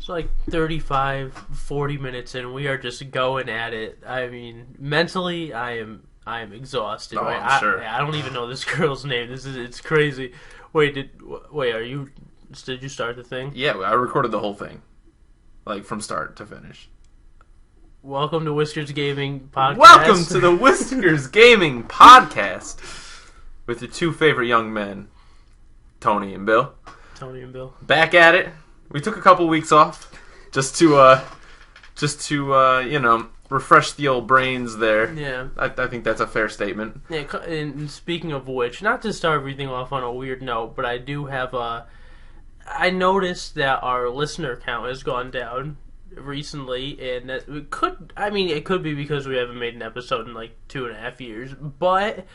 It's like 35, 40 minutes in. We are just going at it. I mean, mentally, I am exhausted. Oh, right? I'm sure. I don't even know this girl's name. It's crazy. Did you start the thing? Yeah, I recorded the whole thing, like from start to finish. Welcome to Whiskers Gaming Podcast. Welcome to the Whiskers Gaming Podcast with your two favorite young men, Tony and Bill. Tony and Bill. Back at it. We took a couple weeks off just to refresh the old brains there. Yeah. I think that's a fair statement. Yeah, and speaking of which, not to start everything off on a weird note, but I do have I noticed that our listener count has gone down recently, and that it could be because we haven't made an episode in like 2.5 years, but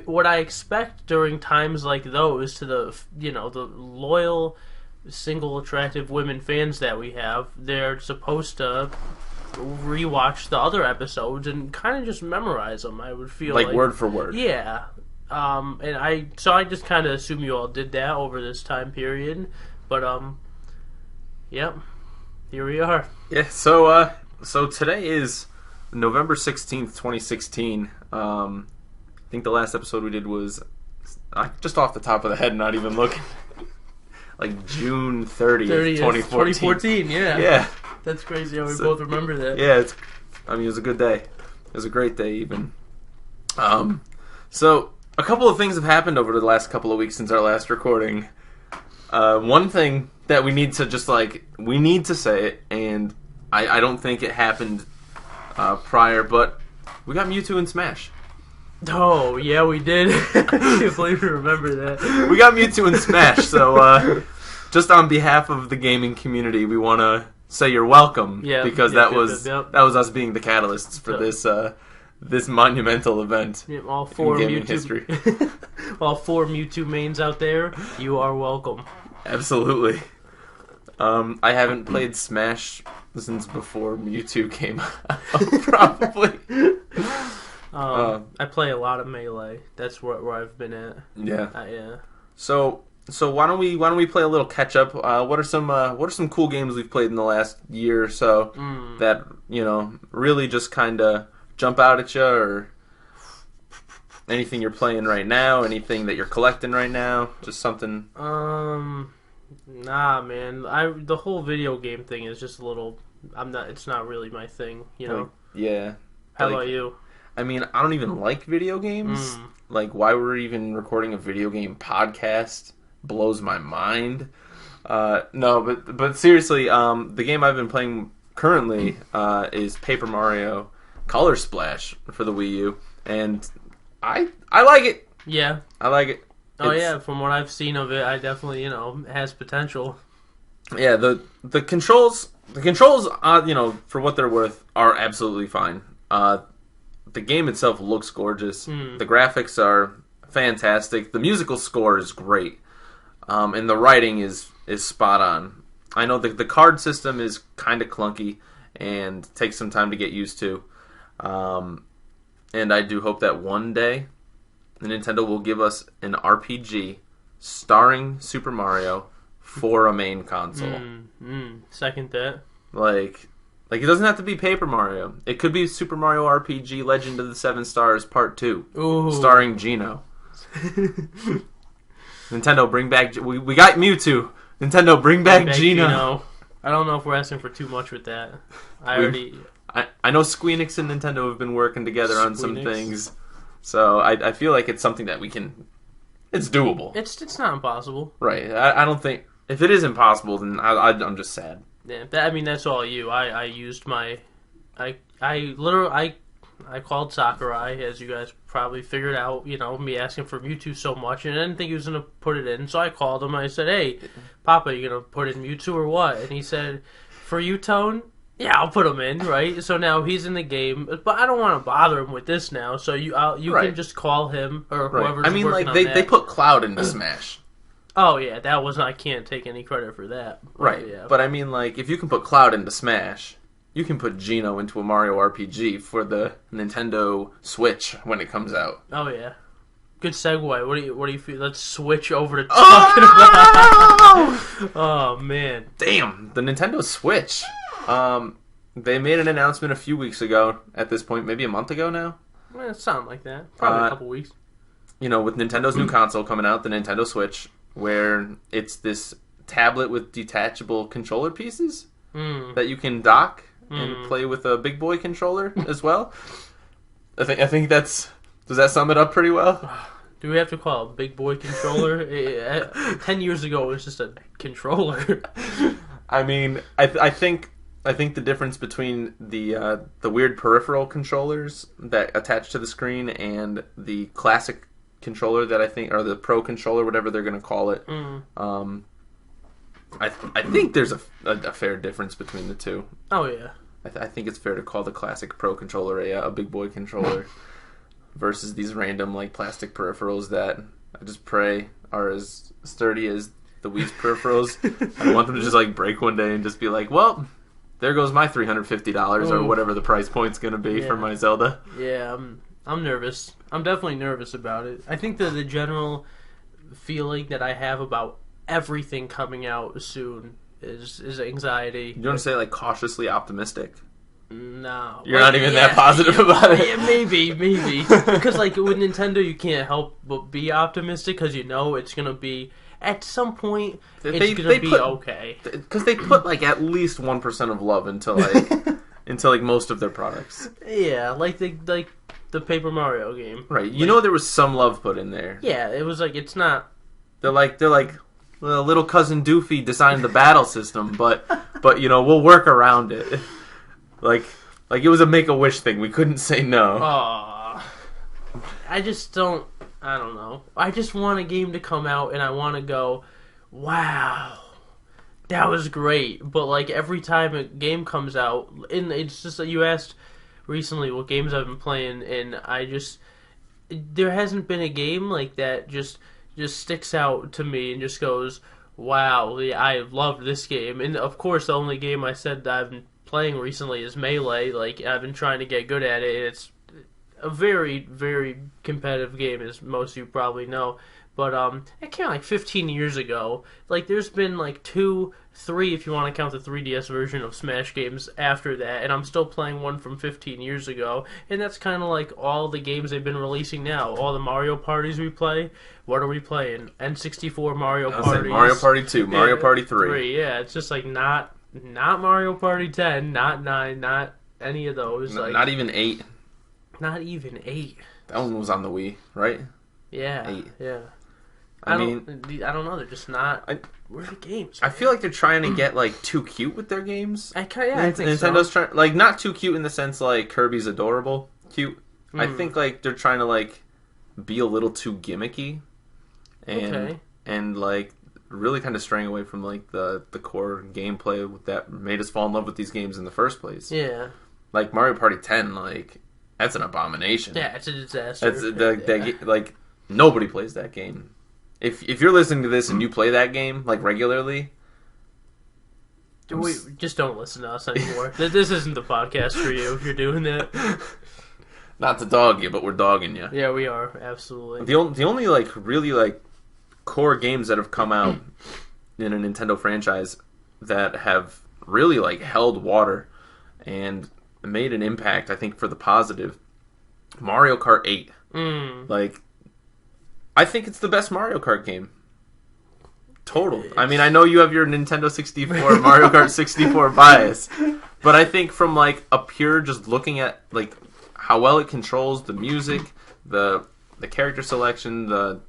what I expect during times like those to the loyal single attractive women fans that we have, they're supposed to rewatch the other episodes and kind of just memorize them. I would feel like word for word. Yeah. And I just kind of assume you all did that over this time period, but yep, here we are. Yeah. So today is November 16th, 2016. I think the last episode we did was just off the top of the head, not even looking. Like June 30th, 2014. Yeah. Yeah. That's crazy how we both remember that. Yeah, it was a good day. It was a great day, even. So, a couple of things have happened over the last couple of weeks since our last recording. One thing that we need to we need to say it, and I don't think it happened prior, but we got Mewtwo and Smash. Oh, yeah, we did. I can't believe we remember that. We got Mewtwo and Smash, so just on behalf of the gaming community, we want to say you're welcome, because that was us being the catalysts for this monumental event all four in gaming Mewtwo history. All four Mewtwo mains out there, you are welcome. Absolutely. I haven't played Smash since before Mewtwo came out, probably. I play a lot of Melee. That's where I've been at. Yeah. Yeah. So why don't we play a little catch up? What are some cool games we've played in the last year or so that really just kind of jump out at you, or anything you're playing right now, anything that you're collecting right now, just something. Nah, man. The whole video game thing is just a little. It's not really my thing, Yeah. How about you? I mean, I don't even like video games. Like, why we're even recording a video game podcast blows my mind. No, but seriously, the game I've been playing currently is Paper Mario Color Splash for the Wii U, and I like it. Yeah, I like it. Yeah, from what I've seen of it, I definitely it has potential. Yeah, the controls for what they're worth are absolutely fine. The game itself looks gorgeous. The graphics are fantastic. The musical score is great. And the writing is spot on. I know the card system is kind of clunky and takes some time to get used to. And I do hope that one day Nintendo will give us an RPG starring Super Mario for a main console. Second that. Like it doesn't have to be Paper Mario. It could be Super Mario RPG Legend of the Seven Stars Part 2. Ooh. Starring Geno. Nintendo, bring back... We got Mewtwo. Nintendo, bring back Geno. I don't know if we're asking for too much with that. I know Squeenix and Nintendo have been working together on some things. So I feel like it's something that we can... It's doable. It's not impossible. Right. I don't think... If it is impossible, then I'm just sad. Yeah, that's all you. I used my... I called Sakurai, as you guys probably figured out, me asking for Mewtwo so much, and I didn't think he was going to put it in, so I called him, and I said, "Hey, Papa, you going to put in Mewtwo or what?" And he said, "For you, Tone? Yeah, I'll put him in," right? So now he's in the game, but I don't want to bother him with this now, so you can just call him, or whoever's working on that. They put Cloud into Smash. Oh, yeah, I can't take any credit for that. Right, yeah. But I mean, if you can put Cloud into Smash... You can put Geno into a Mario RPG for the Nintendo Switch when it comes out. Oh, yeah. good segue. What do you feel? Let's switch over to talking about. Oh man, damn, the Nintendo Switch. They made an announcement a few weeks ago. At this point, maybe a month ago now. Well, it sounded like that. Probably a couple weeks. You know, with Nintendo's new console coming out, the Nintendo Switch, where it's this tablet with detachable controller pieces that you can dock and play with a big boy controller as well. I think that's... Does that sum it up pretty well? Do we have to call it a big boy controller? 10 years ago, it was just a controller. I mean, I think the difference between the weird peripheral controllers that attach to the screen and the classic controller that I think, or the Pro controller, whatever they're going to call it, I think there's a fair difference between the two. Oh yeah. I think it's fair to call the classic Pro controller a big boy controller versus these random like plastic peripherals that I just pray are as sturdy as the Wii's peripherals. I don't want them to just like break one day and just be like, well, there goes my $350 or whatever the price point's going to be for my Zelda. Yeah, I'm nervous. I'm definitely nervous about it. I think that the general feeling that I have about everything coming out soon is anxiety. You want to say like cautiously optimistic? No. You're not even that positive about it? Yeah, maybe. Because like with Nintendo, you can't help but be optimistic because you know it's going to be... At some point, it's going to be okay. Because they put like at least 1% of love into like most of their products. Yeah, like the Paper Mario game. Right. You know there was some love put in there. Yeah, it was like it's not. They're like well, little cousin Doofy designed the battle system, but you know we'll work around it. Like it was a Make-A-Wish thing. We couldn't say no. I just don't. I don't know. I just want a game to come out and I want to go, wow, that was great. But like every time a game comes out, and it's just that you asked recently what games I've been playing, and there hasn't been a game like that just sticks out to me and just goes, wow, I loved this game. And of course, the only game I said that I've been playing recently is Melee. Like I've been trying to get good at it. And it's a very, very competitive game, as most of you probably know. But it came out like 15 years ago. Like there's been like 2, 3, if you want to count the 3DS version of Smash games after that, and I'm still playing one from 15 years ago. And that's kind of like all the games they've been releasing now. All the Mario parties we play. What are we playing? N64 Mario parties. Mario Party 2, Mario Party 3. Yeah, it's just like not Mario Party 10, not 9, not any of those. Not even 8. Not even 8. That one was on the Wii, right? Yeah. 8. Yeah. I mean, I don't know. They're just not. Where are the games? Man? I feel like they're trying to get like too cute with their games. I think Nintendo's trying, like, not too cute in the sense like Kirby's adorable cute. I think like they're trying to like be a little too gimmicky, and like really kind of straying away from like the core gameplay that made us fall in love with these games in the first place. Yeah. Like Mario Party 10, like. That's an abomination. Yeah, it's a disaster. Like nobody plays that game. If you're listening to this and you play that game like regularly, just don't listen to us anymore. This isn't the podcast for you if you're doing that. Not to dog you, but we're dogging you. Yeah, we are absolutely. The only like really like core games that have come out in a Nintendo franchise that have really like held water and made an impact, I think, for the positive. Mario Kart 8. Like, I think it's the best Mario Kart game. Total. I mean, I know you have your Nintendo 64, Mario Kart 64 bias, but I think from like a pure just looking at like how well it controls the music, the character selection, the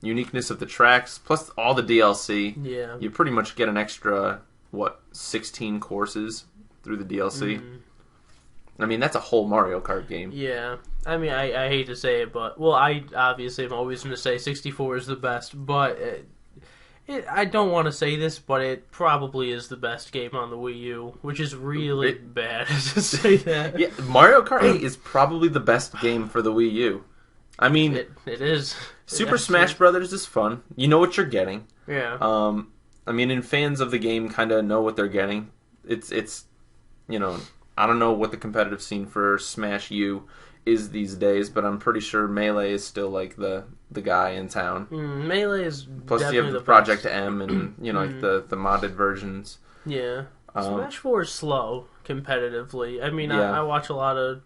uniqueness of the tracks, plus all the DLC. Yeah. You pretty much get an extra 16 courses through the DLC. I mean, that's a whole Mario Kart game. Yeah. I mean, I hate to say it, but... Well, I obviously am always going to say 64 is the best, but... I don't want to say this, but it probably is the best game on the Wii U, which is really bad to say that. Yeah, Mario Kart 8 is probably the best game for the Wii U. I mean... It is. Super Smash Brothers is fun. You know what you're getting. Yeah. I mean, and fans of the game kind of know what they're getting. It's you know... I don't know what the competitive scene for Smash U is these days, but I'm pretty sure Melee is still like the guy in town. Melee is Plus definitely you have the best. Project M and like the modded versions. Yeah. Smash 4 is slow competitively. I mean, I watch a lot of,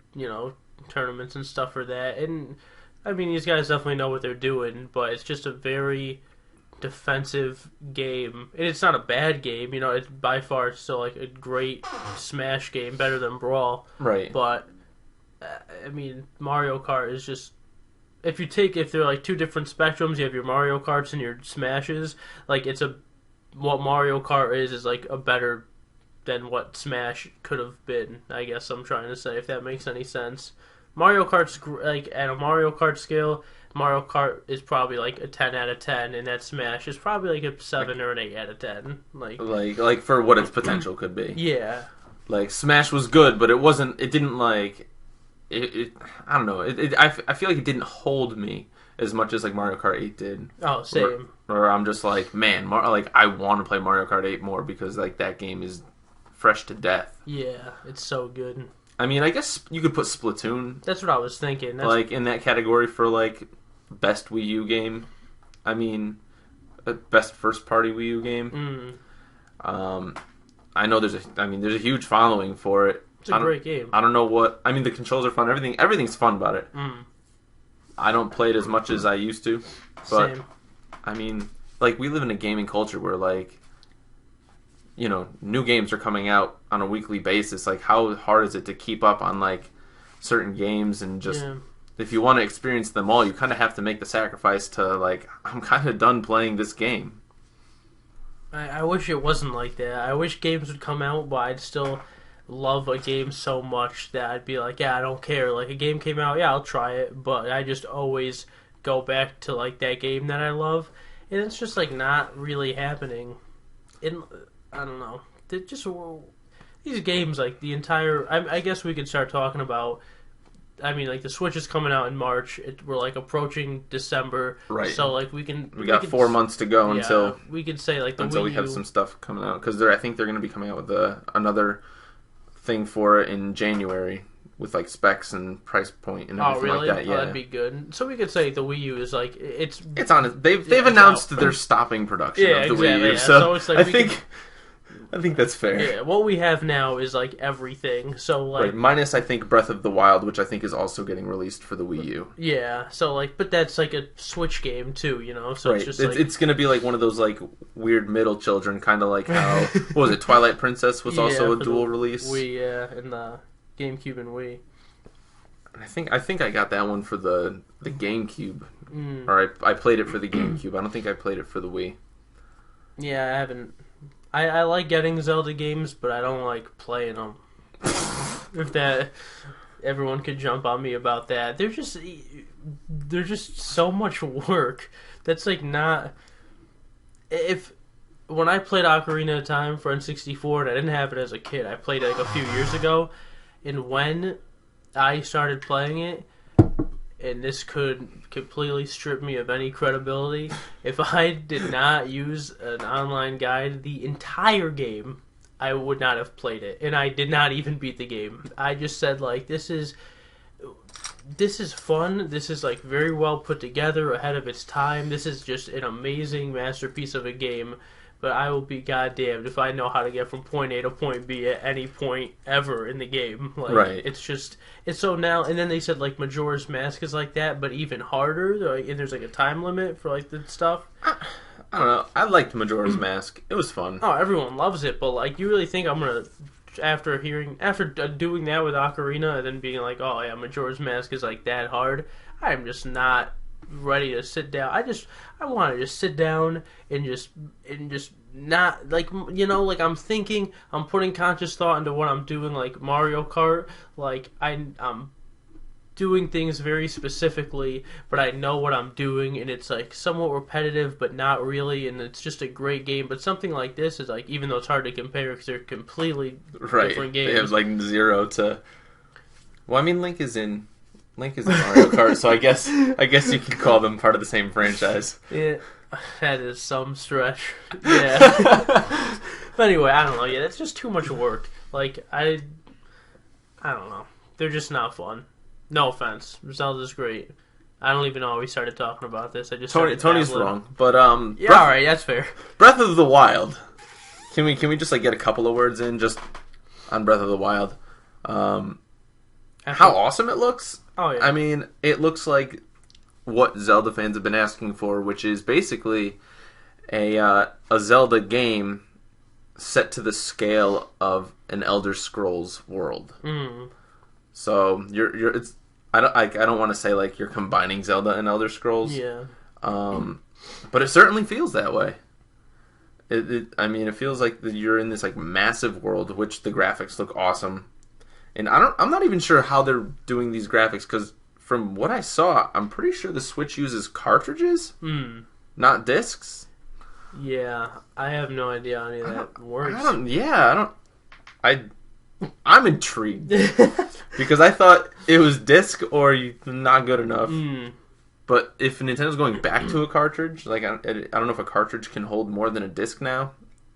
tournaments and stuff for that. And, I mean, these guys definitely know what they're doing, but it's just a very defensive game. And it's not a bad game. It's by far still, like, a great Smash game, better than Brawl. Right. But, I mean, Mario Kart is just... If they're, like, two different spectrums, you have your Mario Karts and your Smashes, like, what Mario Kart is like, a better than what Smash could have been, I guess I'm trying to say, if that makes any sense. Mario Kart's, like, at a Mario Kart scale, Mario Kart is probably, like, a 10 out of 10, and that Smash is probably, like, a 7 or an 8 out of 10. Like for what its potential could be. Yeah. Like, Smash was good, but it didn't, like... I don't know. I feel like it didn't hold me as much as, like, Mario Kart 8 did. Oh, same. Where I'm just like, man, I want to play Mario Kart 8 more because, like, that game is fresh to death. Yeah, it's so good. I mean, I guess you could put Splatoon... That's what I was thinking. Like, in that category for, like, best Wii U game. I mean, best first-party Wii U game. I know there's a huge following for it. It's a great game. I don't know what... I mean, the controls are fun. Everything's fun about it. I don't play it as much as I used to. But, same. I mean, like, we live in a gaming culture where, like, new games are coming out on a weekly basis. Like, how hard is it to keep up on, like, certain games and just... Yeah. If you want to experience them all, you kind of have to make the sacrifice to, like, I'm kind of done playing this game. I wish it wasn't like that. I wish games would come out, but I'd still love a game so much that I'd be like, yeah, I don't care. Like, a game came out, yeah, I'll try it, but I just always go back to, like, that game that I love, and it's just, like, not really happening. And I don't know. They're just... These games, like, the entire... I guess we could start talking about... I mean, like, the Switch is coming out in March. We're, like, approaching December. Right. So, like, we got 4 months to go until... We could say, like, until we have some stuff coming out. Because I think they're going to be coming out with another thing for it in January with, like, specs and price point and everything like that. Yeah, that'd be good. So we could say the Wii U is, like, it's on... They've announced that they're stopping production of the Wii U. Yeah. So it's like I think that's fair. Yeah, what we have now is, like, everything. So, like... Right, minus, I think, Breath of the Wild, which I think is also getting released for the Wii U. Yeah, so, like, but that's, like, a Switch game, too, So right. it's just, it's going to be, like, one of those, like, weird middle children, kind of like how... what was it, Twilight Princess was also a dual release? Wii, yeah, and the GameCube and Wii. I think I got that one for the GameCube. Or I played it for the GameCube. I don't think I played it for the Wii. Yeah, I haven't... I like getting Zelda games, but I don't like playing them. If that... Everyone could jump on me about that. They're just so much work. That's, like, not... When I played Ocarina of Time for N64, and I didn't have it as a kid, I played it, like, a few years ago, and when I started playing it, and this could completely strip me of any credibility, if I did not use an online guide the entire game, I would not have played it. And I did not even beat the game. I just said, like, this is fun. This is, like, very well put together, ahead of its time. This is just an amazing masterpiece of a game. But I will be goddamned if I know how to get from point A to point B at any point ever in the game. Like, right. It's so now... And then they said, like, Majora's Mask is like that, but even harder. And there's, like, a time limit for, like, the stuff. I don't know. I liked Majora's Mask. It was fun. Oh, everyone loves it, but, like, you really think I'm going to... After doing that with Ocarina and then being like, oh, yeah, Majora's Mask is, like, that hard, I'm just not ready to sit down. I want to just sit down and just not, like, like, I'm thinking, I'm putting conscious thought into what I'm doing, like Mario Kart, like, I'm doing things very specifically, but I know what I'm doing, and it's, like, somewhat repetitive, but not really, and it's just a great game. But something like this is, like, even though it's hard to compare because they're completely different games. They have, like, 0 to... Well, I mean, Link is in Mario Kart, so I guess you could call them part of the same franchise. Yeah, that is some stretch. Yeah. But anyway, I don't know. Yeah, that's just too much work. Like, I don't know. They're just not fun. No offense, Zelda's great. I don't even know how we started talking about this. I just Tony's wrong, but yeah, all right, that's fair. Breath of the Wild. Can we just like get a couple of words in just on Breath of the Wild? How awesome it looks! Oh yeah, I mean, it looks like what Zelda fans have been asking for, which is basically a Zelda game set to the scale of an Elder Scrolls world. Mm. So I don't want to say like you're combining Zelda and Elder Scrolls. Yeah. But it certainly feels that way. I mean, it feels like that you're in this like massive world, which the graphics look awesome. And I'm not even sure how they're doing these graphics, because from what I saw, I'm pretty sure the Switch uses cartridges, not discs. Yeah, I have no idea how any of that works. I'm intrigued because I thought it was disc or not good enough. But if Nintendo's going back to a cartridge, like I don't know if a cartridge can hold more than a disc now,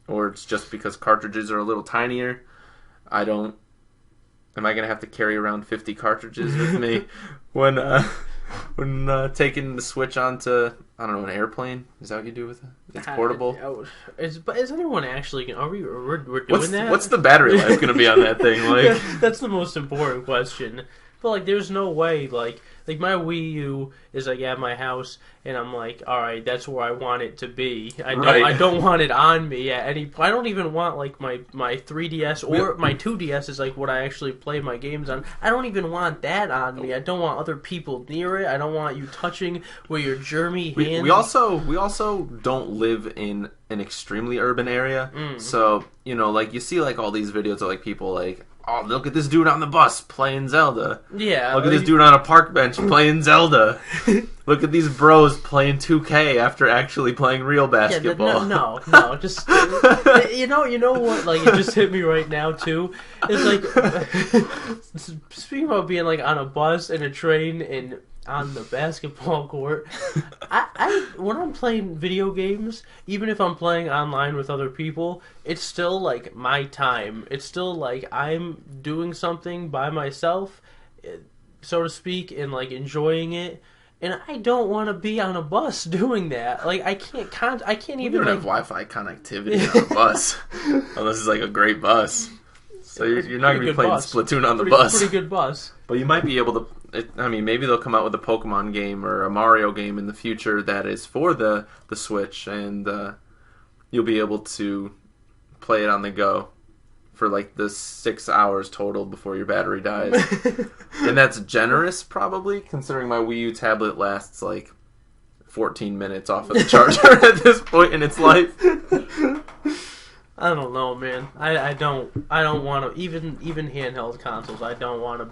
or it's just because cartridges are a little tinier. Am I going to have to carry around 50 cartridges with me when taking the Switch onto, I don't know, an airplane? Is that what you do with it? It's portable. But is anyone actually? We're doing that? What's the battery life going to be on that thing? Like, that's the most important question. But like, there's no way. Like my Wii U is like at my house, and I'm like, all right, that's where I want it to be. I don't want it on me at any. I don't even want like my 3DS or my 2DS is like what I actually play my games on. I don't even want that on me. I don't want other people near it. I don't want you touching with your germy hands. We also don't live in an extremely urban area, so like you see like all these videos of like people like, oh, look at this dude on the bus playing Zelda. Yeah. Look at this dude on a park bench playing Zelda. Look at these bros playing 2K after actually playing real basketball. No. Just you know what? Like, it just hit me right now too. It's like speaking about being like on a bus and a train and on the basketball court. I when I'm playing video games, even if I'm playing online with other people, it's still like my time. It's still like I'm doing something by myself, so to speak, and like enjoying it. And I don't want to be on a bus doing that. Like I can't even. You don't have Wi-Fi connectivity on a bus, unless it's like a great bus. So you're not going to be playing Splatoon on the bus. Pretty good bus. But you might be able to. Maybe they'll come out with a Pokemon game or a Mario game in the future that is for the Switch, and you'll be able to play it on the go for like the 6 hours total before your battery dies. And that's generous, probably, considering my Wii U tablet lasts like 14 minutes off of the charger at this point in its life. I don't know, man. I don't want to even handheld consoles. I don't want to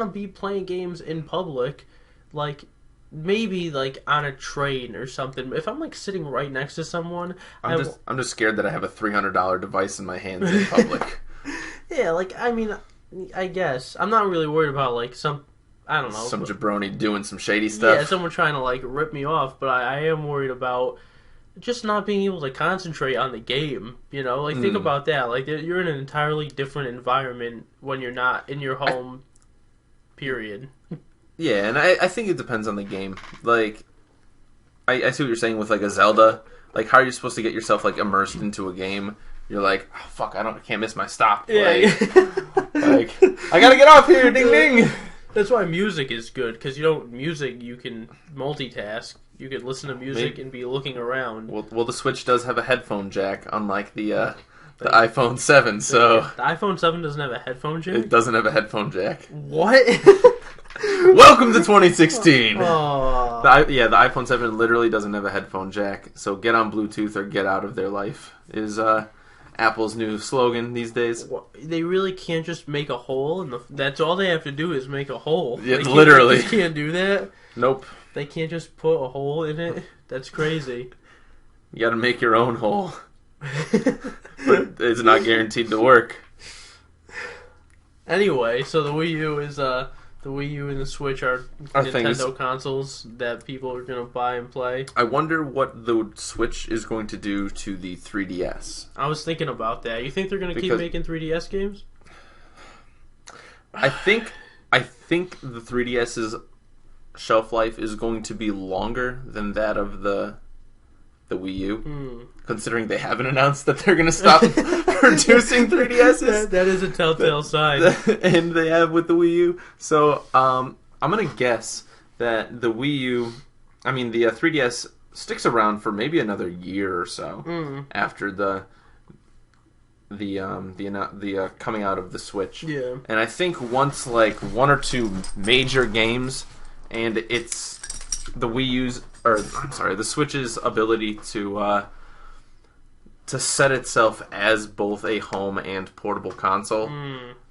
be playing games in public, like maybe like on a train or something. If I'm like sitting right next to someone, I'm just scared that I have a $300 device in my hands in public. Yeah, like I mean, I guess I'm not really worried about like some jabroni doing some shady stuff. Yeah, someone trying to like rip me off, but I am worried about just not being able to concentrate on the game, like think about that. Like you're in an entirely different environment when you're not in your home. Period. Yeah, and I think it depends on the game. Like, I see what you're saying with like a Zelda. Like, how are you supposed to get yourself like immersed into a game? You're like, oh, fuck, I can't miss my stop. Yeah. Like, I gotta get off here, ding ding. That's why music is good, because music you can multitask. You could listen to music and be looking around. Well, the Switch does have a headphone jack, unlike the iPhone 7, so... The iPhone 7 doesn't have a headphone jack? It doesn't have a headphone jack. What? Welcome to 2016! Oh. The iPhone 7 literally doesn't have a headphone jack, so get on Bluetooth or get out of their life, is Apple's new slogan these days. They really can't just make a hole, that's all they have to do is make a hole. Yeah, literally. They can't do that? Nope. They can't just put a hole in it? That's crazy. You gotta make your own hole. But it's not guaranteed to work. Anyway, so the Wii U and the Switch are Nintendo consoles that people are going to buy and play. I wonder what the Switch is going to do to the 3DS. I was thinking about that. You think they're going to keep making 3DS games? I think I think the 3DS's shelf life is going to be longer than that of the Wii U, considering they haven't announced that they're going to stop producing 3DSs. That is a telltale sign. And they have with the Wii U. So I'm going to guess that the Wii U, the 3DS sticks around for maybe another year or so after the coming out of the Switch. Yeah. And I think once like one or two major games, and it's the the Switch's ability to set itself as both a home and portable console,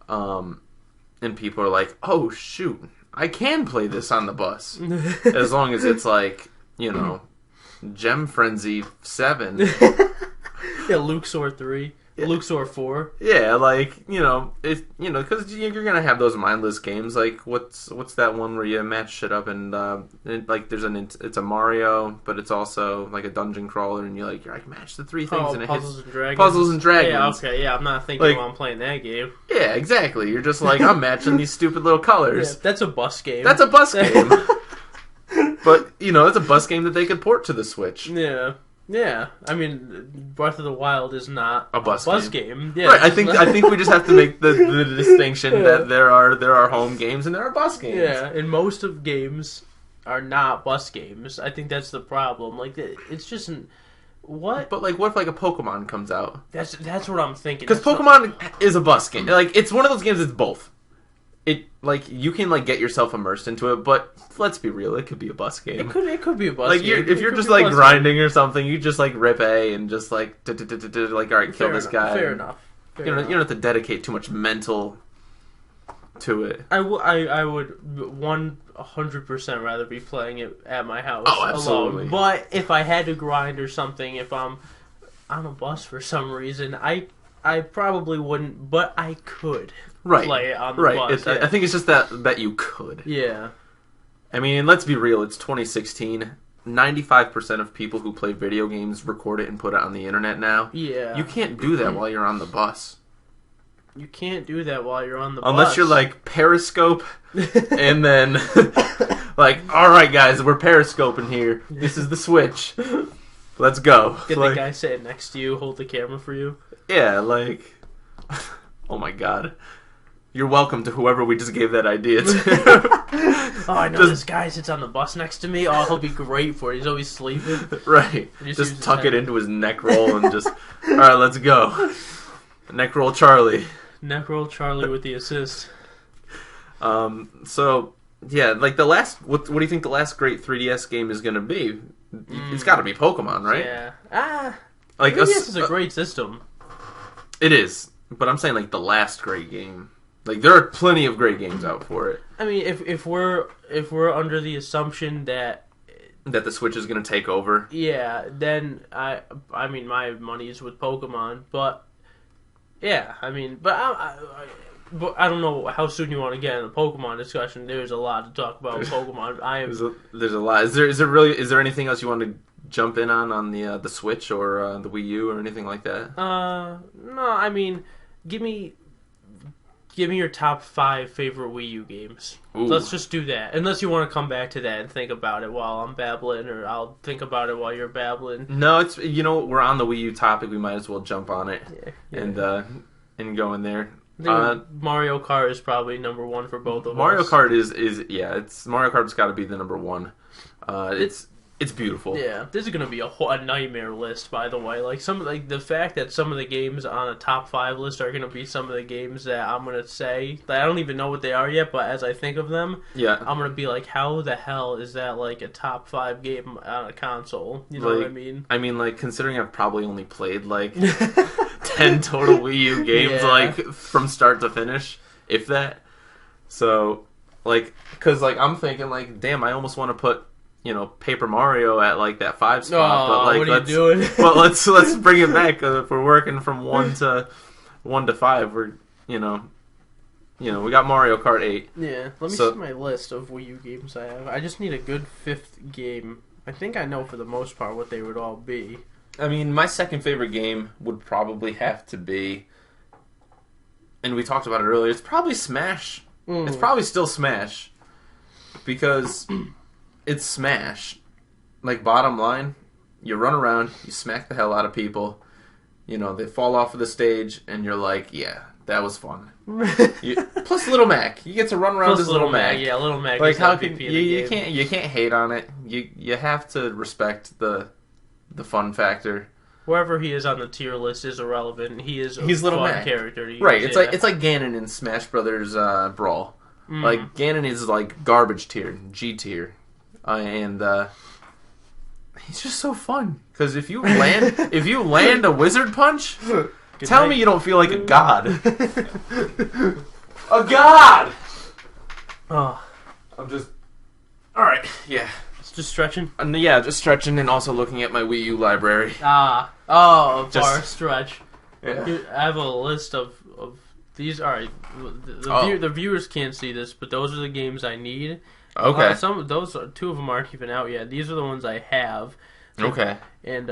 and people are like, oh shoot, I can play this on the bus as long as it's like, Gem Frenzy 7. Yeah, Luxor 3. Yeah. Luxor 4. Yeah, because you're gonna have those mindless games. Like what's that one where you match shit up and it's a Mario, but it's also like a dungeon crawler, and I match the three things and it Puzzles hits and Dragons. Puzzles and Dragons. Yeah, okay, yeah. I'm not thinking while I'm playing that game. Yeah, exactly. You're just like, I'm matching these stupid little colors. Yeah, that's a bus game. That's a bus game. But it's a bus game that they could port to the Switch. Yeah. Yeah, Breath of the Wild is not a bus game. Yeah, right. I think we just have to make the distinction that there are home games and there are bus games. Yeah, and most of games are not bus games. I think that's the problem. Like, it's just what? But what if a Pokemon comes out? That's what I'm thinking. Because Pokemon is a bus game. It's one of those games that's both. You can get yourself immersed into it, but let's be real, it could be a bus game. It could be a bus game. If you're just grinding or something, you just rip A and just all right, kill this guy. Fair enough. You don't have to dedicate too much mental to it. I would 100% rather be playing it at my house absolutely. alone. But if I had to grind or something, if I'm on a bus for some reason, I probably wouldn't, but I could play it on the bus. I think it's just that you could. Yeah. Let's be real, it's 2016. 95% of people who play video games record it and put it on the internet now. Yeah. You can't do that while you're on the bus. You can't do that while you're on the bus. Unless you're Periscope, and then alright guys, we're Periscoping here. This is the Switch. Let's go. Get the guy sitting next to you, hold the camera for you. Yeah, oh my god. You're welcome to whoever we just gave that idea to. I know this guy sits on the bus next to me. Oh, he'll be great for it. He's always sleeping. Right. Just tuck it into his neck roll and just, alright, let's go. Neck roll Charlie. Neck roll Charlie with the assist. So, yeah, the last, what do you think the last great 3DS game is going to be? It's got to be Pokemon, right? Yeah. 3DS is a great system. It is. But I'm saying, the last great game. There are plenty of great games out for it. If we're under the assumption that the Switch is going to take over, yeah, then my money is with Pokemon. But yeah, but I don't know how soon you want to get in the Pokemon discussion. There's a lot to talk about with Pokemon. There's a lot. Is there anything else you want to jump in on the Switch or the Wii U or anything like that? No. Give me your top 5 favorite Wii U games. Ooh. Let's just do that. Unless you want to come back to that and think about it while I'm babbling, or I'll think about it while you're babbling. No, it's we're on the Wii U topic. We might as well jump on it and go in there. Mario Kart is probably number 1 for both of us. Mario Kart is Mario Kart's got to be the number 1. It's beautiful. Yeah, this is gonna be a nightmare list. By the way, the fact that some of the games on a top 5 list are gonna be some of the games that I'm gonna say I don't even know what they are yet. But as I think of them, I'm gonna be like, how the hell is that a top 5 game on a console? You know what I mean? Considering I've probably only played 10 total Wii U games, from start to finish, if that. So, because I'm thinking damn, I almost want to put Paper Mario at that 5 spot, but what are you doing? But let's bring it back. If we're working from 1 to 5, we're we got Mario Kart 8. Yeah, let me see my list of Wii U games I have. I just need a good 5th game. I think I know for the most part what they would all be. My second favorite game would probably have to be, and we talked about it earlier, it's probably Smash it's probably still Smash. Because it's Smash. Like, bottom line, you run around, you smack the hell out of people. You know, they fall off of the stage, and you're like, yeah, that was fun. Plus Little Mac. You get to run around as Little Mac. Yeah, Little Mac like, is how MVP can, in the you game. you can't hate on it. You have to respect the fun factor. Wherever he is on the tier list is irrelevant. He's Little fun Mac. character to use. Right, Yeah. it's like Ganon in Smash Brothers Brawl. Like, Ganon is like garbage tier, G tier. And he's just so fun. Because if you land a wizard punch, tell me you don't feel like a god. A god! Oh, I'm just... Alright, yeah. it's just stretching. Yeah, just stretching and also looking at my Wii U library. Far stretch. Yeah. I have a list of these. Alright, the viewers can't see this, but those are the games I need. Okay. Two of them aren't even out yet. These are the ones I have. Okay. And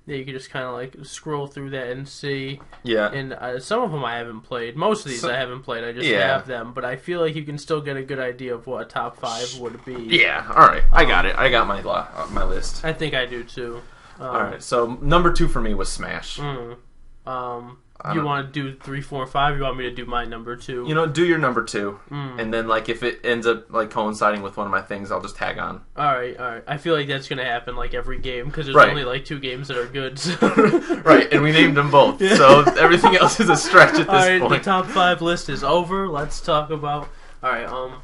yeah, you can just kind of like scroll through that and see. Yeah. And some of them I haven't played. Most of these I haven't played. I just have them. But I feel like you can still get a good idea of what a top 5 would be. Yeah. All right. I got it. I got my list. I think I do too. All right. So number 2 for me was Smash. You want to do 3, 4, 5? You want me to do my number 2? You know, do your number 2, and then like if it ends up like coinciding with one of my things, I'll just tag on. All right. I feel like that's gonna happen like every game because there's only like 2 games that are good. So. Right, and we named them both, so everything else is a stretch at this point. All right, the top 5 list is over. Let's talk about. All right.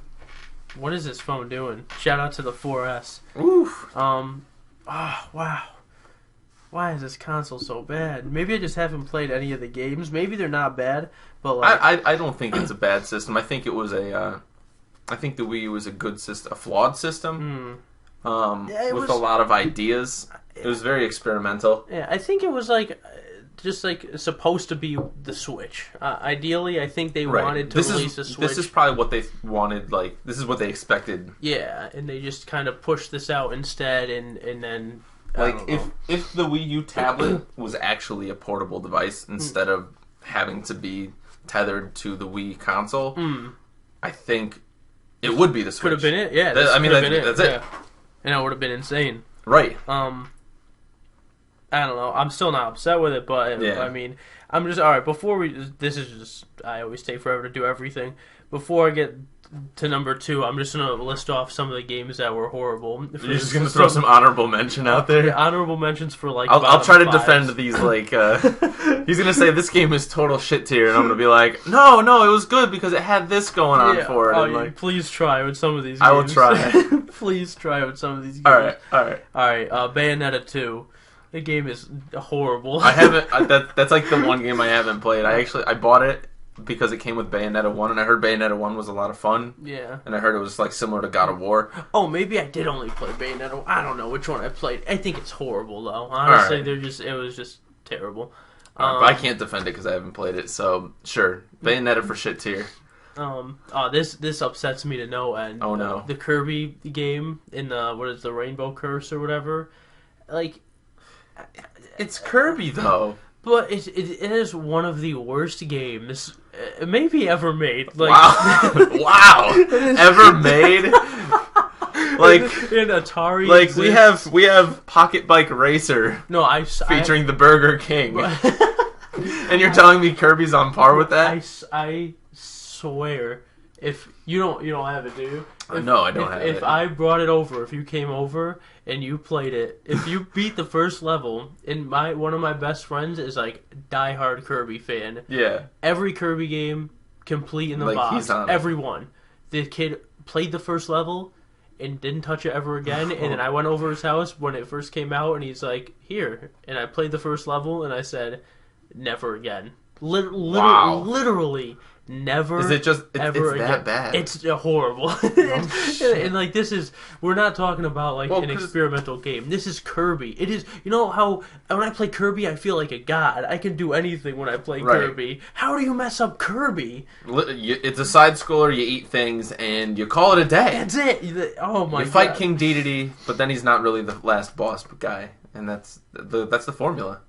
What is this phone doing? Shout out to the 4S. Oof. Wow. Why is this console so bad? Maybe I just haven't played any of the games. Maybe they're not bad, but like I don't think it's a bad system. I think it was I think the Wii U was a good system, a flawed system. With a lot of ideas. It was very experimental. Yeah, I think it was like just like supposed to be the Switch. Ideally, I think they wanted to release a Switch. This is probably what they wanted. Like, this is what they expected. Yeah, and they just kind of pushed this out instead, and then. Like, if the Wii U tablet was actually a portable device instead of having to be tethered to the Wii console, I think it would be the Switch. Could have been it, yeah. That's it. Yeah. And it would have been insane. Right. I don't know. I'm still not upset with it, but yeah. I mean, I'm just alright. This is just I always take forever to do everything. Before I get to number 2, I'm just gonna list off some of the games that were horrible. You're just gonna throw some honorable mention out there. Yeah, honorable mentions for like. I'll try to 5s. defend these. Like, he's gonna say this game is total shit tier, and I'm gonna be like, no, it was good because it had this going on for it. Oh, and like, please try with some of these games. I will try. Please try with some of these games. All right. Bayonetta 2. The game is horrible. I haven't. That's like the one game I haven't played. I bought it because it came with Bayonetta 1, and I heard Bayonetta 1 was a lot of fun. Yeah. And I heard it was like similar to God of War. Oh, maybe I did only play Bayonetta. I don't know which one I played. I think it's horrible though. Honestly, it was just terrible. But I can't defend it because I haven't played it. So sure, Bayonetta for shit tier. This upsets me to no end. Oh no. The Kirby game in the Rainbow Curse or whatever. Like, it's Kirby though. But it is one of the worst games maybe ever made. Like, wow, ever made. Like in Atari. Like we have Pocket Bike Racer. No, featuring the Burger King. And you're telling me Kirby's on par with that? I swear, if you don't have it, do you? No, I don't have it. If I brought it over, if you came over and you played it, if you beat the first level, and one of my best friends is like diehard Kirby fan. Yeah. Every Kirby game complete in the box. He's on everyone. The kid played the first level and didn't touch it ever again. And then I went over his house when it first came out, and he's like, "Here." And I played the first level, and I said, "Never again." Literally. Never. Is it just ever it's that bad? It's horrible. And like we're not talking about like an experimental game. This is Kirby. It is. You know how when I play Kirby, I feel like a god. I can do anything when I play Kirby. How do you mess up Kirby? It's a side scroller. You eat things and you call it a day. That's it. Oh my god. You fight King Dedede, but then he's not really the last boss guy, and that's the formula.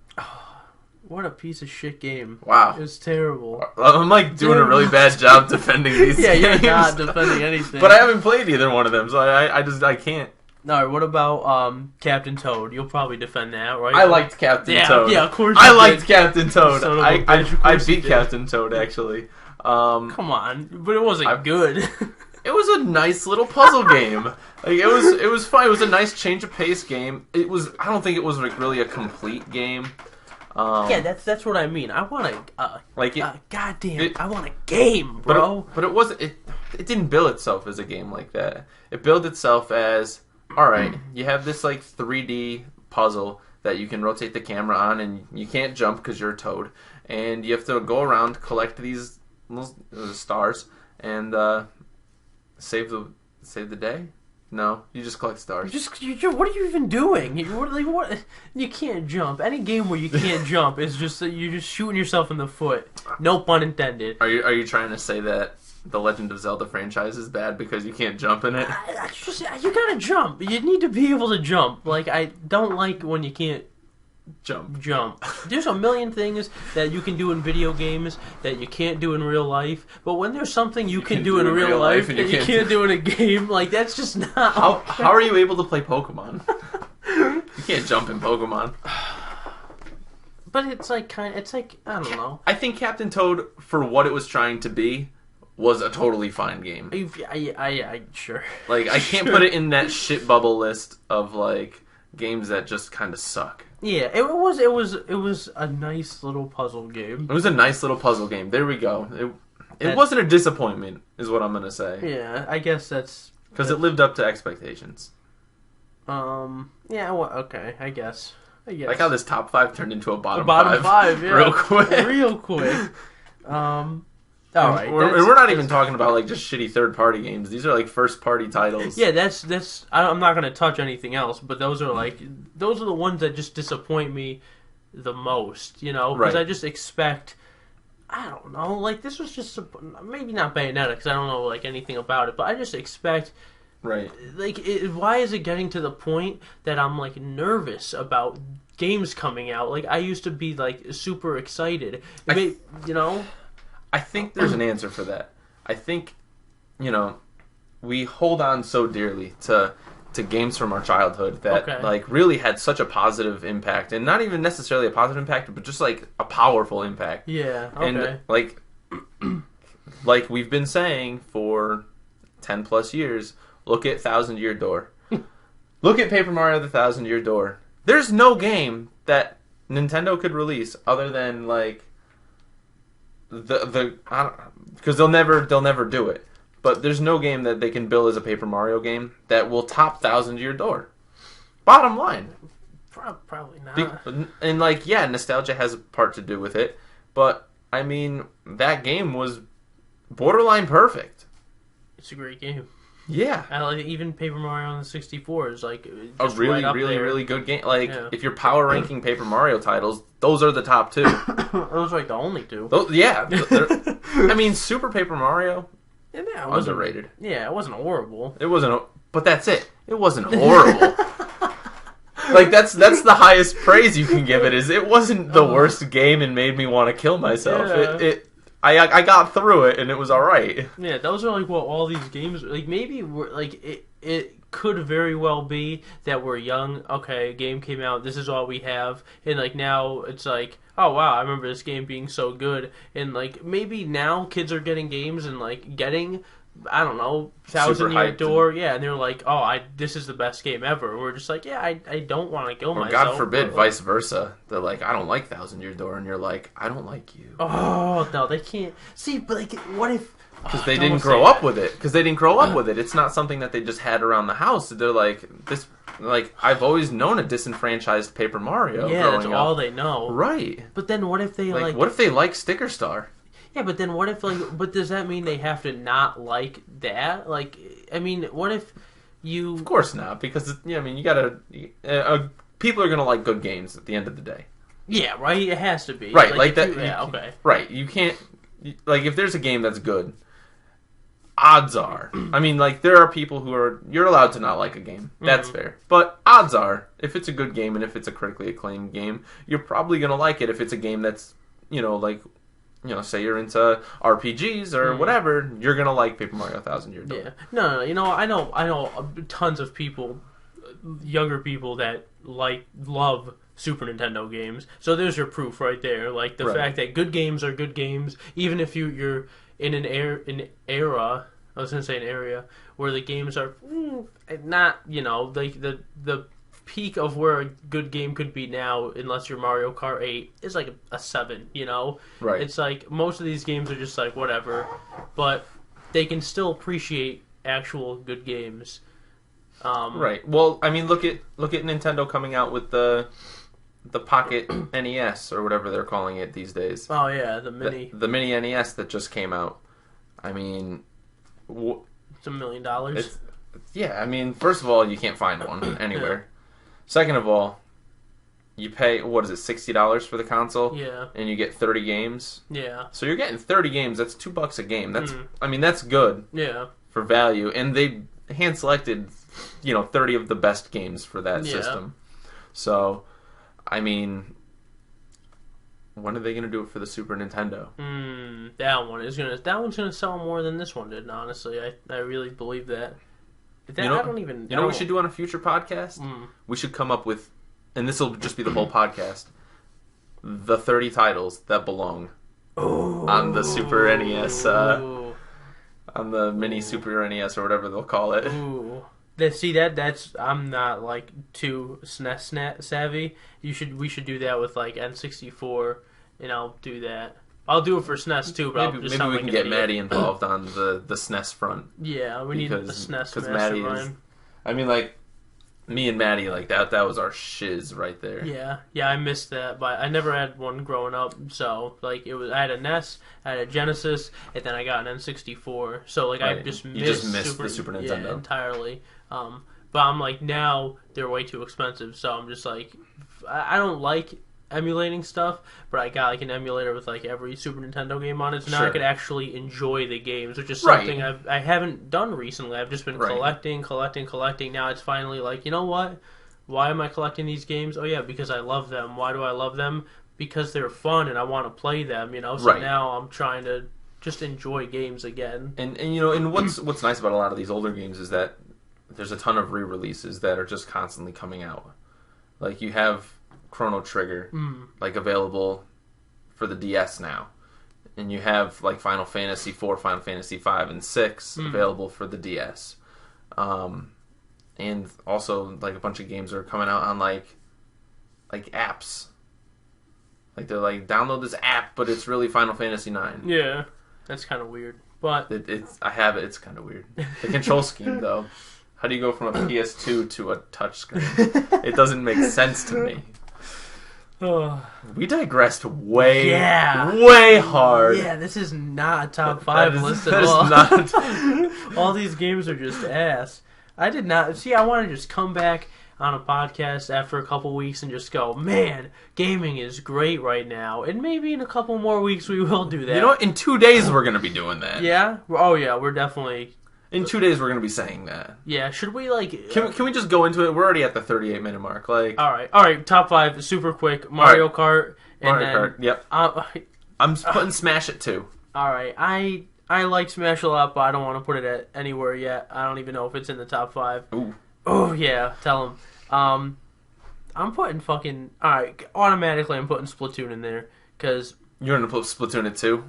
What a piece of shit game. Wow. It was terrible. I'm like doing a really bad job defending these yeah, games. you're not defending anything. But I haven't played either one of them, so I can't. Alright, what about Captain Toad? You'll probably defend that, right? I liked Captain Toad. Yeah, of course I you liked did. Captain Toad. Son of a bitch, of I course you beat did. Captain Toad, actually. Come on, but it wasn't good. It was a nice little puzzle game. Like it was fun. It was a nice change of pace game. It was. I don't think it was like really a complete game. Yeah, that's what I mean. I want goddamn. I want a game, bro. But it wasn't. It didn't bill itself as a game like that. It billed itself as, all right, you have this like 3D puzzle that you can rotate the camera on, and you can't jump because you're a toad, and you have to go around, collect these little stars, and save the day. No, you just collect stars. What are you even doing? What? You can't jump. Any game where you can't jump is just you're just shooting yourself in the foot. No pun intended. Are you trying to say that the Legend of Zelda franchise is bad because you can't jump in it? You gotta jump. You need to be able to jump. Like, I don't like when you can't jump. There's a million things that you can do in video games that you can't do in real life. But when there's something you can do in real life and you can't do in a game, like, that's just not. How are you able to play Pokemon? You can't jump in Pokemon. But it's like I don't know. I think Captain Toad, for what it was trying to be, was a totally fine game. I sure. Like, I can't put it in that shit bubble list of like games that just kind of suck. Yeah, it was a nice little puzzle game. It was a nice little puzzle game. There we go. It wasn't a disappointment, is what I'm gonna say. Yeah, I guess that's because it lived up to expectations. Yeah. Well, okay. I guess. Like how this top 5 turned into a bottom five. Yeah. Real quick. Real quick. All right. We're not even talking about like just shitty third-party games. These are like first-party titles. Yeah, that's. I'm not gonna touch anything else, but those are the ones that just disappoint me the most. You know, because Right. I just expect. I don't know. Like, this was just maybe not Bayonetta because I don't know like anything about it, but I just expect. Right. Like, why is it getting to the point that I'm like nervous about games coming out? Like, I used to be like super excited. You know. I think there's an answer for that. I think, we hold on so dearly to games from our childhood that like really had such a positive impact, and not even necessarily a positive impact, but just like a powerful impact. Yeah. Okay. And like we've been saying for 10 plus years, look at Thousand Year Door. Look at Paper Mario: The Thousand Year Door. There's no game that Nintendo could release other than like because they'll never do it. But there's no game that they can bill as a Paper Mario game that will top Thousand Year Door. Bottom line. Probably not. And like, yeah, nostalgia has a part to do with it, but I mean, that game was borderline perfect. It's a great game. Yeah, I like even Paper Mario on the 64 is like a really, really good game. Like, if you're power ranking Paper Mario titles, those are the top 2. Those are like the only 2. I mean, Super Paper Mario, underrated. Yeah, it wasn't horrible. It wasn't, but that's it. It wasn't horrible. Like, that's the highest praise you can give it. Is it wasn't the worst game and made me want to kill myself. Yeah. I got through it and it was all right. Yeah, those are like what all these games like. Maybe it could very well be that we're young. Okay, game came out. This is all we have, and like now it's like, oh wow, I remember this game being so good. And like maybe now kids are getting games and like getting, I don't know, Thousand Year Door. Yeah, and they're like, oh, this is the best game ever. We're just like, yeah, I don't want to kill myself. God forbid, vice versa. They're like, I don't like Thousand Year Door, and you're like, I don't like you. Oh no, they can't. See, but like, what if? Because they didn't grow up with it. It's not something that they just had around the house. They're like, this. Like, I've always known a disenfranchised Paper Mario. Yeah, that's all they know. Right. But then what if they like? What if they like Sticker Star? Yeah, but then what if but does that mean they have to not like that? Like, I mean, what if you? Of course not, because you gotta. People are gonna like good games at the end of the day. Yeah, right. It has to be right. Like that. okay. Right. You can't. Like, if there's a game that's good, odds are, I mean, like, there are people who you're allowed to not like a game. That's fair. But odds are, if it's a good game and if it's a critically acclaimed game, you're probably going to like it if it's a game that's, like, say you're into RPGs or whatever, you're going to like Paper Mario 1000 Year Door. Yeah. No, I know tons of people, younger people that love Super Nintendo games. So there's your proof right there. Like, the fact that good games are good games, even if you're in an era, I was going to say an area, where the games are not, like the peak of where a good game could be now, unless you're Mario Kart 8, is like a 7, Right. It's like, most of these games are just like, whatever, but they can still appreciate actual good games. Right. Well, I mean, look at Nintendo coming out with the Pocket NES, or whatever they're calling it these days. Oh, yeah, the mini. The mini NES that just came out. I mean... It's $1 million. Yeah, I mean, first of all, you can't find one anywhere. Second of all, you pay, what is it, $60 for the console? Yeah. And you get 30 games? Yeah. So you're getting 30 games, that's $2 a game. That's I mean, that's good. Yeah. For value. And they hand-selected, 30 of the best games for that system. So... I mean, when are they going to do it for the Super Nintendo? That one's gonna sell more than this one did. Honestly, I really believe that. I don't even. You know what we should do on a future podcast? We should come up with, and this will just be the whole podcast, the 30 titles that belong on the Super NES, on the mini Super NES or whatever they'll call it. Ooh. That's I'm not like too SNES savvy. We should do that with like N64, and I'll do that. I'll do it for SNES too, but maybe we can get Maddie involved on the SNES front. Yeah, we need the SNES because Maddie is. I mean, like, me and Maddie, like that was our shiz right there. Yeah, I missed that, but I never had one growing up. So like I had a NES, I had a Genesis, and then I got an N64. So like I just missed the Super Nintendo entirely. But I'm like, now they're way too expensive, so I'm just like, I don't like emulating stuff, but I got like an emulator with like every Super Nintendo game on it, so now I could actually enjoy the games, which is something I haven't done recently. I've just been collecting. Now it's finally like, you know what? Why am I collecting these games? Oh yeah, because I love them. Why do I love them? Because they're fun and I want to play them, So now I'm trying to just enjoy games again. And what's nice about a lot of these older games is that there's a ton of re-releases that are just constantly coming out. Like, you have Chrono Trigger, like, available for the DS now. And you have, like, Final Fantasy 4, Final Fantasy 5, and 6 available for the DS. And also, like, a bunch of games are coming out on, like apps. Like, they're like, download this app, but it's really Final Fantasy 9. Yeah, that's kind of weird. But I have it, it's kind of weird. The control scheme, though. How do you go from a PS2 to a touchscreen? It doesn't make sense to me. We digressed way hard. Yeah, this is not a top 5 list at all. All these games are just ass. I did not... See, I want to just come back on a podcast after a couple weeks and just go, man, gaming is great right now. And maybe in a couple more weeks we will do that. You know what? In 2 days we're going to be doing that. Yeah? Oh, yeah, we're definitely... In 2 days, we're going to be saying that. Yeah, should we, like... Can we just go into it? We're already at the 38-minute mark. Like, All right, top 5, super quick. Mario Kart. Kart, yep. I'm putting Smash at 2. All right, I like Smash a lot, but I don't want to put it at anywhere yet. I don't even know if it's in the top 5. Ooh. Oh, yeah, tell him. I'm putting fucking... All right, automatically I'm putting Splatoon in there, because... You're going to put Splatoon at 2?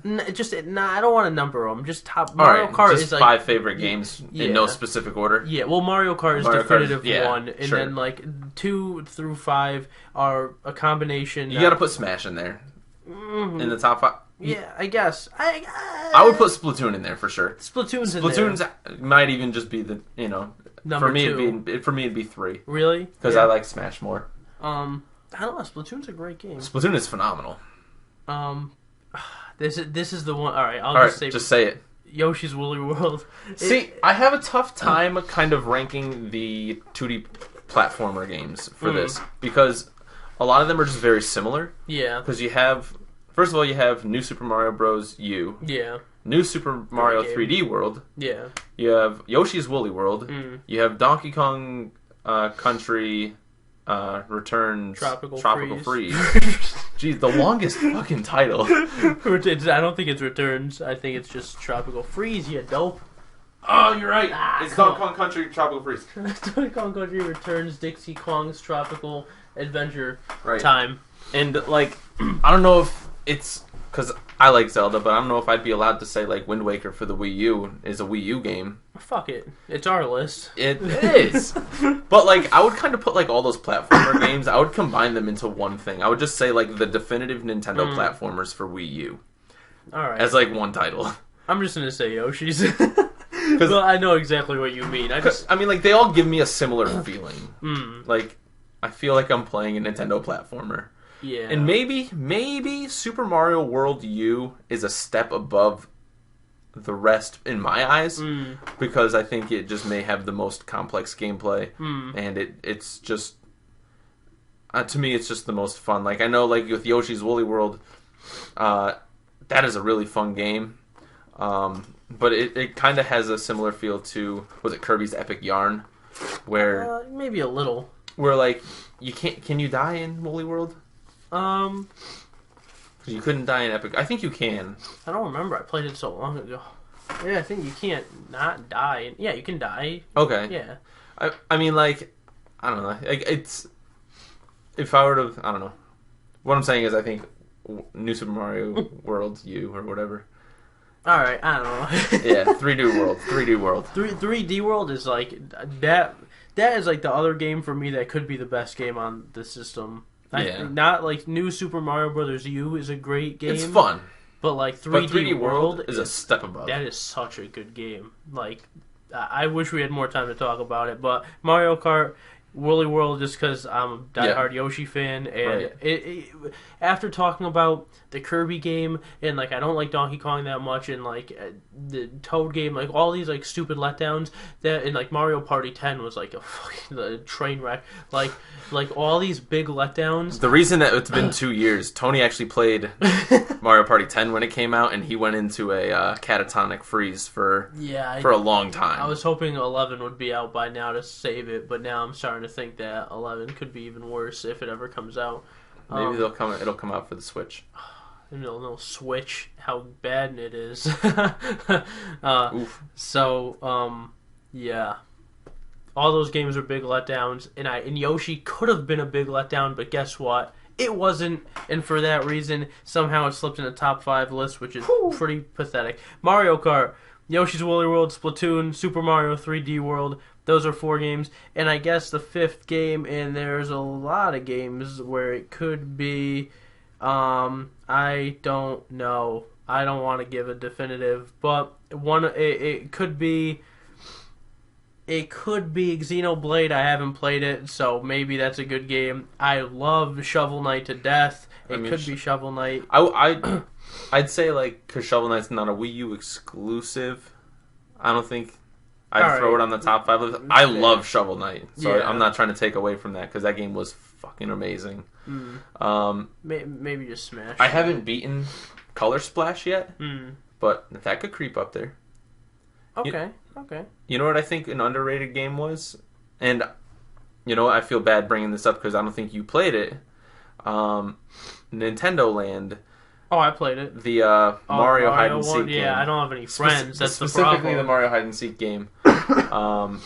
I don't want to number them. Just top... Mario Kart just is like... 5 favorite games in no specific order? Yeah, well, Mario Kart is definitive 1, and sure. then, like, 2 through 5 are a combination... You got to put Smash in there. In the top 5. Yeah, I guess. I would put Splatoon in there for sure. Splatoon's might even just be the, Number for me 2. For me it'd be 3. Really? Because I like Smash more. I don't know. Splatoon's a great game. Splatoon is phenomenal. This is the one. All right, I'll just say it. Yoshi's Woolly World. See, I have a tough time kind of ranking the 2D platformer games for this because a lot of them are just very similar. Yeah. Because you have, first of all, you have New Super Mario Bros. U. Yeah. New Super Mario game. 3D World. Yeah. You have Yoshi's Woolly World. You have Donkey Kong Country Returns Tropical Freeze. Jeez, the longest fucking title. I don't think it's Returns. I think it's just Tropical Freeze, you dope. Oh, you're right. It's Donkey Kong Country Tropical Freeze. Donkey Kong Country Returns Dixie Kong's Tropical Adventure Right. Time. And, like, I don't know if it's... Because I like Zelda, but I don't know if I'd be allowed to say, like, Wind Waker for the Wii U is a Wii U game. Fuck it. It's our list. It is. But, like, I would kind of put, like, all those platformer games, I would combine them into one thing. I would just say, like, the definitive Nintendo platformers for Wii U. Alright. As, like, one title. I'm just going to say Yoshi's. Because I know exactly what you mean. I mean, like, they all give me a similar feeling. Like, I feel like I'm playing a Nintendo platformer. Yeah. And maybe Super Mario World U is a step above the rest in my eyes, because I think it just may have the most complex gameplay, and it's just to me it's just the most fun. Like, I know, like, with Yoshi's Woolly World, that is a really fun game, but it kind of has a similar feel to, was it Kirby's Epic Yarn, where maybe a little, where, like, can you die in Woolly World? You couldn't die in Epic. I think you can. I don't remember. I played it so long ago. Yeah, I think you can't not die. Yeah, you can die. Okay. Yeah. I mean, like, I don't know. Like, it's... If I were to... I don't know. What I'm saying is, I think New Super Mario World U or whatever. Alright, I don't know. Yeah, 3D World. 3D World. 3D World is like... That is like the other game for me that could be the best game on the system. Yeah. Not like New Super Mario Brothers U is a great game. It's fun. But like 3D World is a step above. That is such a good game. Like, I wish we had more time to talk about it. But Mario Kart, Woolly World, just because I'm a diehard Yoshi fan, and after talking about the Kirby game, and like I don't like Donkey Kong that much, and like the Toad game, like all these like stupid letdowns, that and like Mario Party 10 was like a fucking train wreck. Like all these big letdowns. The reason that it's been 2 years, Tony actually played Mario Party 10 when it came out, and he went into a catatonic freeze for a long time. I was hoping 11 would be out by now to save it, but now I'm starting to think that 11 could be even worse if it ever comes out. Maybe it'll come out for the Switch. And they'll switch how bad it is. Oof. So, yeah. All those games are big letdowns, and Yoshi could have been a big letdown, but guess what? It wasn't, and for that reason, somehow it slipped in the top 5 list, which is pretty pathetic. Mario Kart, Yoshi's Woolly World, Splatoon, Super Mario 3D World, those are 4 games, and I guess the 5th game, and there's a lot of games where it could be, I don't know. I don't want to give a definitive, but it could be... It could be Xenoblade. I haven't played it, so maybe that's a good game. I love Shovel Knight to death. It could be Shovel Knight. I'd say, like, because Shovel Knight's not a Wii U exclusive, I don't think I'd throw it on the top 5 list. I love Shovel Knight, so I'm not trying to take away from that, because that game was fucking amazing. Maybe just Smash. I haven't beaten Color Splash yet, but that could creep up there. Okay. You know what I think an underrated game was? And, you know, I feel bad bringing this up because I don't think you played it. Nintendo Land. Oh, I played it. The Mario Hide and Seek game. Yeah, I don't have any friends. That's the problem. Specifically the Mario Hide and Seek game. That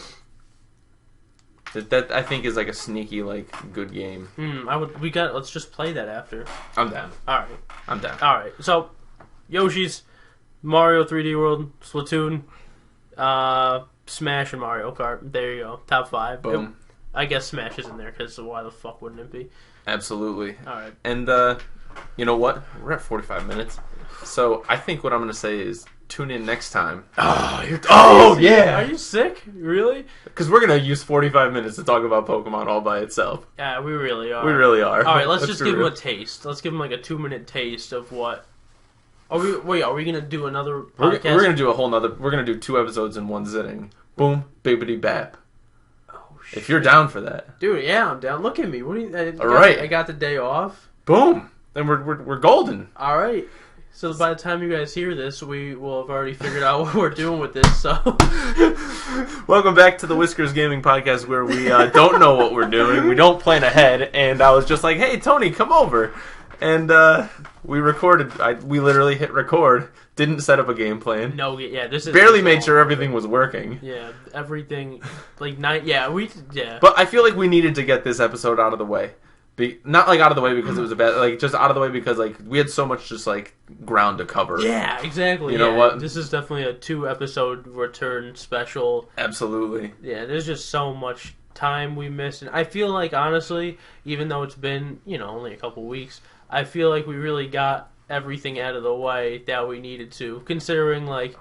I think is like a sneaky, like, good game. Let's just play that after. I'm down. Alright. I'm down. Alright, so Yoshi's, Mario 3D World, Splatoon, Smash, and Mario Kart. There you go. Top 5. Boom. I guess Smash is in there because why the fuck wouldn't it be? Absolutely. Alright. And, you know what? We're at 45 minutes. So I think what I'm going to say is tune in next time. Oh, you're crazy. Oh, yeah. Are you sick? Really? Because we're going to use 45 minutes to talk about Pokemon all by itself. Yeah, we really are. We really are. Alright, let's just give them a taste. Let's give them like a 2-minute taste of what... Are we gonna do another podcast? We're gonna do a whole nother. We're gonna do 2 episodes in one sitting. Boom, bibbity bap. Oh shit! If you're down for that, dude, yeah, I'm down. Look at me. What do you? All right, I got the day off. Boom. Then we're golden. All right. So by the time you guys hear this, we will have already figured out what we're doing with this. So, welcome back to the Whiskers Gaming Podcast, where we don't know what we're doing. We don't plan ahead. And I was just like, "Hey, Tony, come over." And we recorded. We literally hit record. Didn't set up a game plan. No, yeah, this is barely made sure everything was working. Yeah, everything But I feel like we needed to get this episode out of the way. Not like out of the way because it was a bad, like just out of the way because like we had so much just like ground to cover. Yeah, exactly. You know what? This is definitely a 2-episode return special. Absolutely. Yeah, there's just so much time we missed, and I feel like honestly, even though it's been only a couple weeks, I feel like we really got everything out of the way that we needed to. Considering like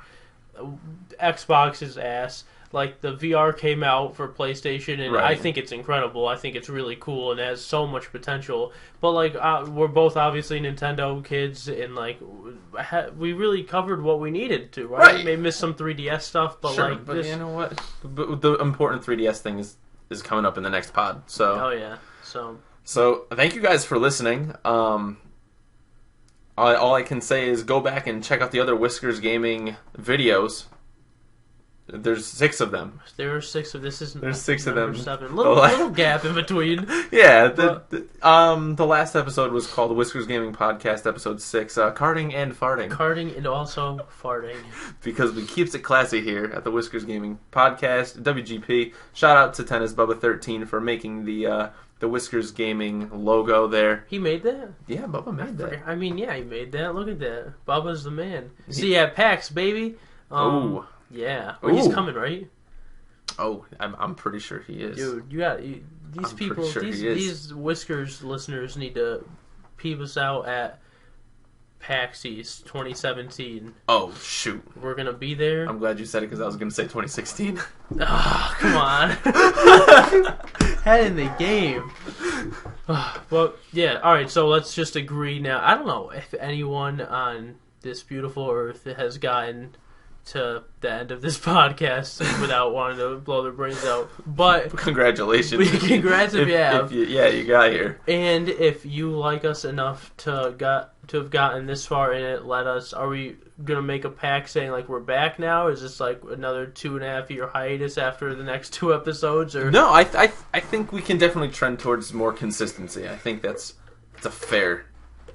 Xbox's ass. Like, the VR came out for PlayStation, and right. I think it's incredible. I think it's really cool and has so much potential. But, like, we're both obviously Nintendo kids, and, like, we really covered what we needed to, right? Maybe missed some 3DS stuff, but, sure, but you know what? The important 3DS thing is coming up in the next pod, so... Oh, yeah. So, thank you guys for listening. All I can say is go back and check out the other Whiskers Gaming videos. There's 6 of them. There are 6 of this. There's 6 of them. 7. Little gap in between. Yeah. The last episode was called Whiskers Gaming Podcast, episode 6, Karting and Farting. Karting and also farting. Because we keeps it classy here at the Whiskers Gaming Podcast, WGP. Shout out to Tennis Bubba 13 for making the Whiskers Gaming logo there. He made that? Yeah, Bubba made that. I mean, yeah, he made that. Look at that. Bubba's the man. See you at PAX, baby. Ooh. Yeah, he's coming, right? Oh, I'm pretty sure he is. Dude, these people, these Whiskers listeners need to peep us out at PAX East 2017. Oh, shoot. We're going to be there. I'm glad you said it because I was going to say 2016. Oh, come on. Head in the game. Well, yeah, alright, so let's just agree now. I don't know if anyone on this beautiful earth has gotten to the end of this podcast without wanting to blow their brains out. But congratulations. Congrats if you have. You got here. And if you like us enough to have gotten this far in it, are we gonna make a pact saying like we're back now? Is this like another 2.5 year hiatus after the next 2 episodes? Or no, I think we can definitely trend towards more consistency. I think that's a fair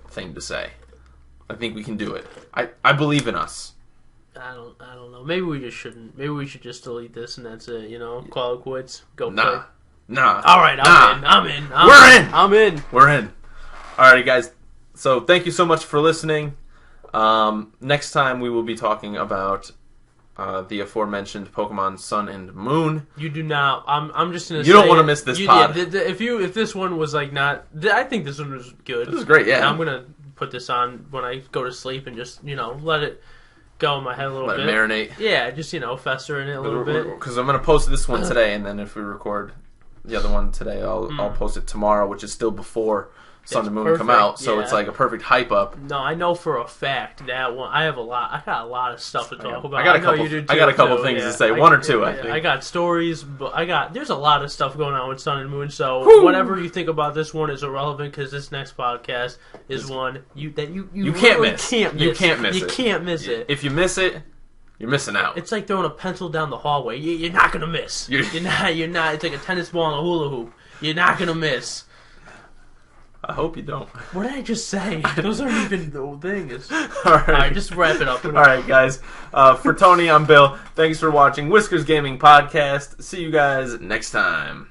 thing to say. I think we can do it. I believe in us. I don't know. Maybe we just shouldn't. Maybe we should just delete this and that's it. Call it quits. Go play. Nah. All right, I'm in. I'm in. We're in. Alrighty, guys. So thank you so much for listening. Next time we will be talking about the aforementioned Pokemon Sun and Moon. You do not. I'm just gonna. You don't want to miss this pod. Yeah, if this one was like not, I think this one was good. This is great. Yeah. And I'm gonna put this on when I go to sleep and just let it go in my head a little bit. Let it marinate. Yeah, just fester in it a little bit. Because I'm gonna post this one today, and then if we record the other one today, I'll post it tomorrow, which is still before Sun and Moon come out, so it's like a perfect hype up. No, I know for a fact that one. I got a lot of stuff to talk about. I got a couple things to say. One or two, I think. I got stories, but there's a lot of stuff going on with Sun and Moon. So whatever you think about this one is irrelevant because this next podcast is one you can't miss. You can't miss it. If you miss it, you're missing out. It's like throwing a pencil down the hallway. You're not gonna miss. You're not. It's like a tennis ball and a hula hoop. You're not gonna miss. I hope you don't. What did I just say? Those aren't even the things. All right, just wrap it up. All right, guys. For Tony, I'm Bill. Thanks for watching Whiskers Gaming Podcast. See you guys next time.